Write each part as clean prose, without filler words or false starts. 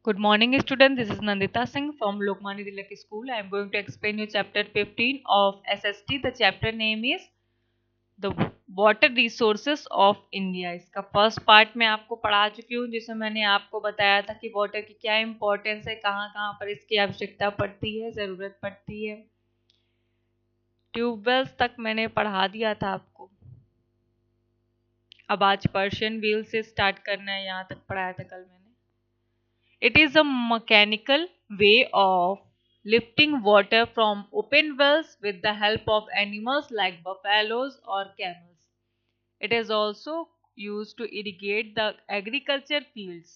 Good morning, students. This is Nandita Singh from Lokmanya Tilak School. I am going to explain you chapter 15 of SST. The chapter name is The Water Resources of India. इसका first part मैं आपको पढ़ा चुकी हूँ, जिसमें मैंने आपको बताया था कि वाटर की क्या इम्पोर्टेंस है, कहाँ कहाँ पर इसकी आवश्यकता पड़ती है, ज़रूरत पड़ती है। ट्यूबवेल्स तक मैंने पढ़ा दिया था आपको। अब आज पर्शियन व्हील से स्टार्ट करना है, यहाँ तक पढ़ाया था कल मैंने। It is a mechanical way of lifting water from open wells with the help of animals like buffaloes or camels. It is also used to irrigate the agriculture fields.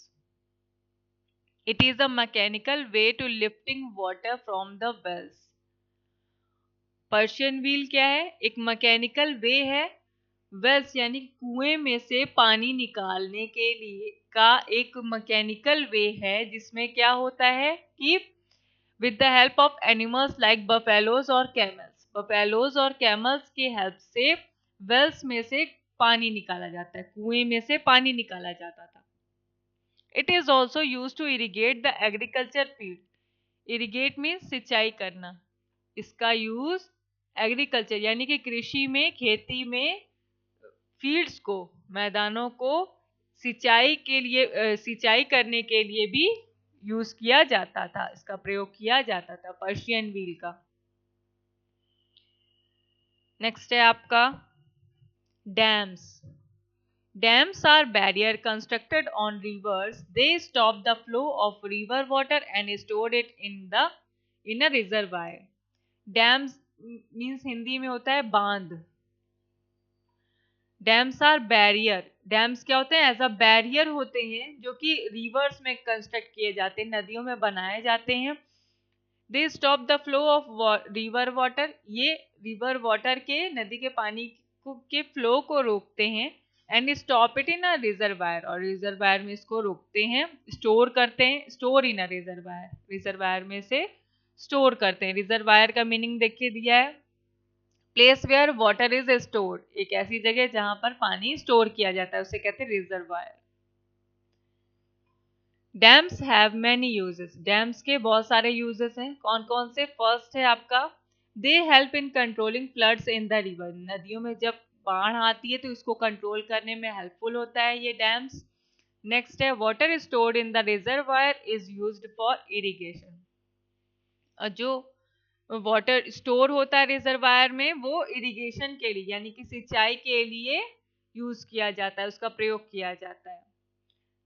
It is a mechanical way to lifting water from the wells. Persian wheel क्या है? एक mechanical वे है, Wales यानी कुएं में से पानी निकालने के लिए का एक मैकेनिकल वे है, जिसमें क्या होता है कि with the help of animals like buffaloes और कैमल्स, बफेलोज और कैमल्स की हेल्प से वेल्स में से पानी निकाला जाता है, कुएं में से पानी निकाला जाता था। It is also use to irrigate the agriculture field. Irrigate means सिंचाई करना। इसका यूज एग्रीकल्चर यानी कि कृषि में, खेती में, फील्ड्स को, मैदानों को सिंचाई के लिए, सिंचाई करने के लिए भी यूज किया जाता था, इसका प्रयोग किया जाता था पर्शियन व्हील का। नेक्स्ट है आपका dams. Dams are barrier constructed on rivers. They stop the flow of river water and store it in a reservoir. Dams means Hindi में होता है बांध। Dams are barrier. डैम्स क्या होते हैं? एज अ बैरियर होते हैं, जो कि रिवर्स में कंस्ट्रक्ट किए जाते हैं, नदियों में बनाए जाते हैं। They stop the flow of river water. ये रिवर वाटर के, नदी के पानी के फ्लो को रोकते हैं। And stop it in a reservoir, और रिजर्वायर में इसको रोकते हैं, स्टोर करते हैं। Store in a reservoir, reservoir में से स्टोर करते हैं। रिजर्वायर का मीनिंग देखिए दिया है, place where water is stored, एक ऐसी जगह जहां पर पानी स्टोर किया जाता है, उसे कहते हैं reservoir. Dams have many uses. Dams के बहुत सारे यूजेस हैं। कौन कौन से? फर्स्ट है आपका, they help in controlling floods in the river. नदियों में जब बाढ़ आती है तो इसको कंट्रोल करने में हेल्पफुल होता है ये डैम्स। नेक्स्ट है, water stored in the reservoir is used for irrigation. जो वाटर स्टोर होता है रिजर्वायर में, वो इरिगेशन के लिए यानी कि सिंचाई के लिए यूज किया जाता है, उसका प्रयोग किया जाता है।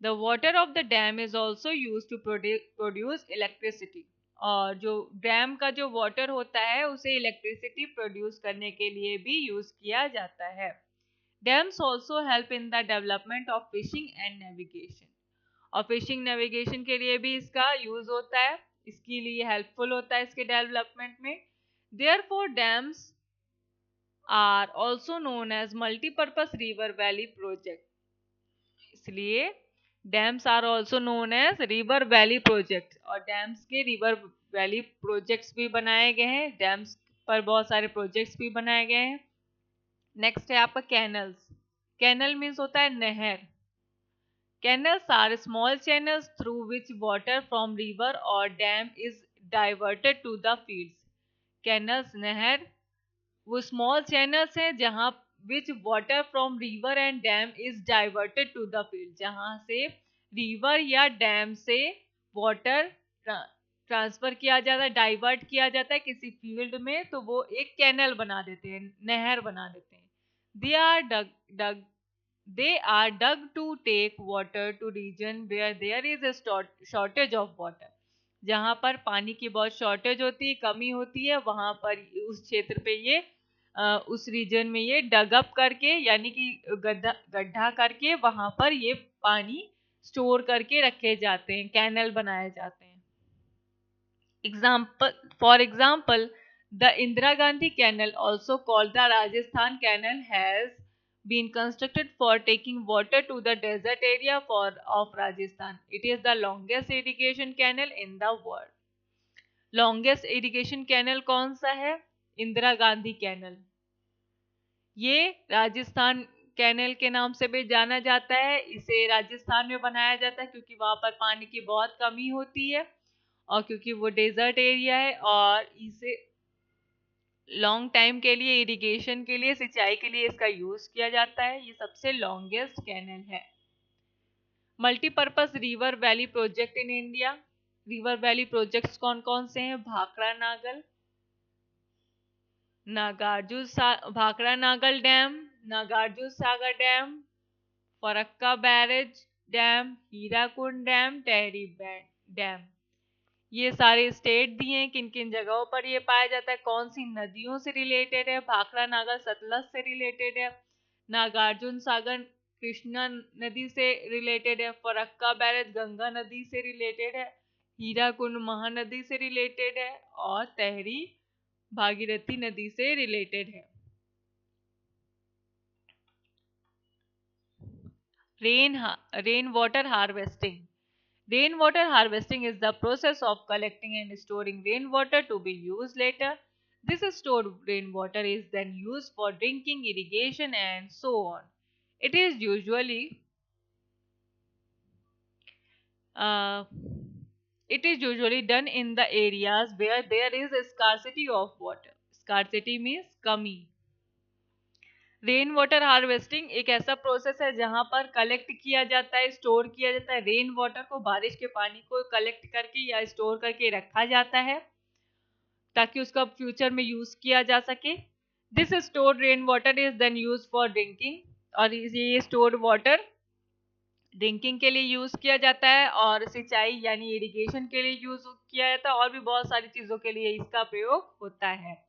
The water of the dam is also use to produce electricity. और जो डैम का जो वाटर होता है, उसे इलेक्ट्रिसिटी प्रोड्यूस करने के लिए भी यूज किया जाता है। Dams also help in the development of fishing and navigation. और फिशिंग नेविगेशन के लिए भी इसका यूज होता है, इसके लिए हेल्पफुल होता है इसके डेवलपमेंट में। Therefore dams are also known as multipurpose river valley project. इसलिए dams are also known as river valley project, और डैम्स के रिवर वैली प्रोजेक्ट्स भी बनाए गए हैं, डैम्स पर बहुत सारे प्रोजेक्ट्स भी बनाए गए हैं। नेक्स्ट है आपका कैनल्स। कैनल मीन्स होता है नहर। Canals are small channels through which water from river or dam is diverted to the fields. Canals नहर वो small channels हैं जहाँ which water from river and dam is diverted to the field, जहाँ से river या dam से water transfer किया जाता है, डाइवर्ट किया जाता है किसी फील्ड में, तो वो एक कैनल बना देते हैं, नहर बना देते हैं। They are dug They are dug to take water to region where there is a shortage of water. जहाँ पर पानी की बहुत शॉर्टेज होती है, कमी होती है, वहाँ पर उस क्षेत्र पे ये उस रीजन में ये डगअप करके यानी कि गड्ढा करके वहाँ पर ये पानी स्टोर करके रखे जाते हैं, कैनल बनाए जाते हैं। For example, the Indira Gandhi Canal, also called the Rajasthan Canal, has been constructed for taking water to the desert area of Rajasthan. It is the longest irrigation canal in the world. Longest irrigation canal कौन सा है? Indira Gandhi canal. ये Rajasthan canal के नाम से भी जाना जाता है। इसे राजस्थान में बनाया जाता है क्योंकि वहाँ पर पानी की बहुत कमी होती है और क्योंकि वो डेजर्ट एरिया है, और इसे लॉन्ग टाइम के लिए, इरिगेशन के लिए, सिंचाई के लिए इसका यूज किया जाता है। ये सबसे लॉन्गेस्ट कैनल है। Multipurpose river valley project in India. River valley projects कौन कौन से हैं? Bhakra Nangal, Bhakra Nangal dam, Nagarjuna Sagar dam, Farakka barrage dam, Hirakud dam, Tehri dam. ये सारे स्टेट दिए हैं, किन किन जगहों पर ये पाया जाता है, कौन सी नदियों से रिलेटेड है। भाखड़ा नागल सतलज से रिलेटेड है, नागार्जुन सागर कृष्णा नदी से रिलेटेड है, फरक्का बैरेज गंगा नदी से रिलेटेड है, हीराकुंड महानदी से रिलेटेड है, और तेहरी भागीरथी नदी से रिलेटेड है। Rain water harvesting. Rainwater harvesting is the process of collecting and storing rainwater to be used later. This stored rainwater is then used for drinking, irrigation, and so on. It is usually uh, it is usually done in the areas where there is a scarcity of water. Scarcity means कमी। Rain water harvesting एक ऐसा process है जहां पर collect किया जाता है, store किया जाता है रेन वाटर को, बारिश के पानी को कलेक्ट करके या स्टोर करके रखा जाता है ताकि उसका फ्यूचर में यूज किया जा सके। This stored rain water is then use for drinking, और ये स्टोर्ड वाटर ड्रिंकिंग के लिए यूज किया जाता है, और सिंचाई यानी इरिगेशन के लिए यूज किया जाता है, और भी बहुत सारी चीजों के लिए इसका प्रयोग होता है।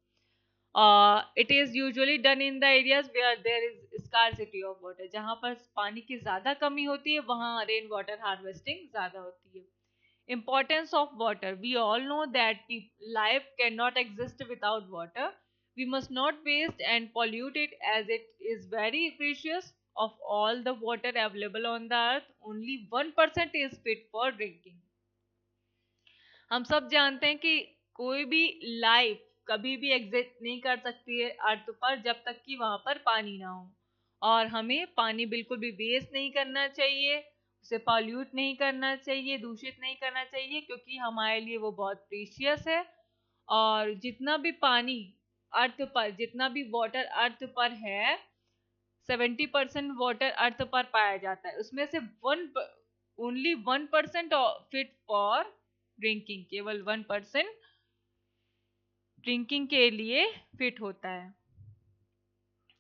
It is usually done in the areas where there is scarcity of water. जहां पर पानी की ज्यादा कमी होती है वहां रेन वाटर हार्वेस्टिंग ज्यादा होती है। Importance of water. We all know that life cannot exist without water. We must not waste and pollute it as it is very precious. Of all the water available on the earth, only 1% is fit for drinking. हम सब जानते हैं कि कोई भी life कभी भी exist नहीं कर सकती है अर्थ पर जब तक कि वहां पर पानी ना हो, और हमें पानी बिल्कुल भी वेस्ट नहीं करना चाहिए, उसे पॉल्यूट नहीं करना चाहिए, दूषित नहीं करना चाहिए, क्योंकि हमारे लिए वो बहुत प्रीशियस है। और जितना भी पानी अर्थ पर, जितना भी वाटर अर्थ पर है, 70% वाटर अर्थ पर पाया जाता है, उसमें से ओनली 1% फिट फॉर ड्रिंकिंग, केवल 1% ड्रिंकिंग के लिए फिट होता है।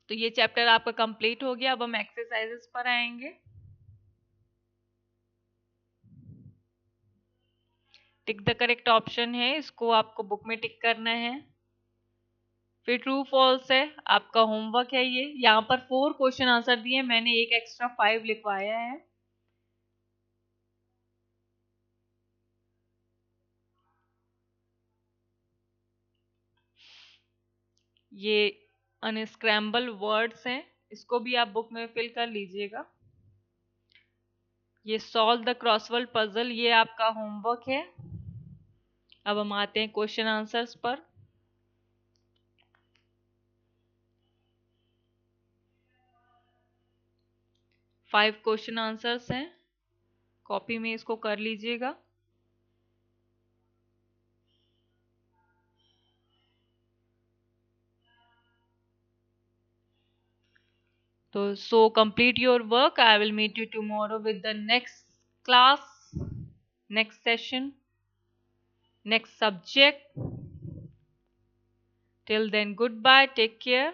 तो ये चैप्टर आपका कंप्लीट हो गया। अब हम एक्सरसाइजेस पर आएंगे। टिक द करेक्ट ऑप्शन है, इसको आपको बुक में टिक करना है। फिर ट्रू फॉल्स है, आपका होमवर्क है ये। यहाँ पर 4 क्वेश्चन आंसर दिए, मैंने एक एक्स्ट्रा 5 लिखवाया है। ये अनस्क्रैम्बल वर्ड्स हैं, इसको भी आप बुक में फिल कर लीजिएगा। ये सॉल्व द क्रॉसवर्ड पजल, ये आपका होमवर्क है। अब हम आते हैं क्वेश्चन आंसर्स पर। फाइव क्वेश्चन आंसर्स हैं, कॉपी में इसको कर लीजिएगा। तो so complete your work. I will meet you tomorrow with the next class, next session, next subject. Till then, goodbye, take care.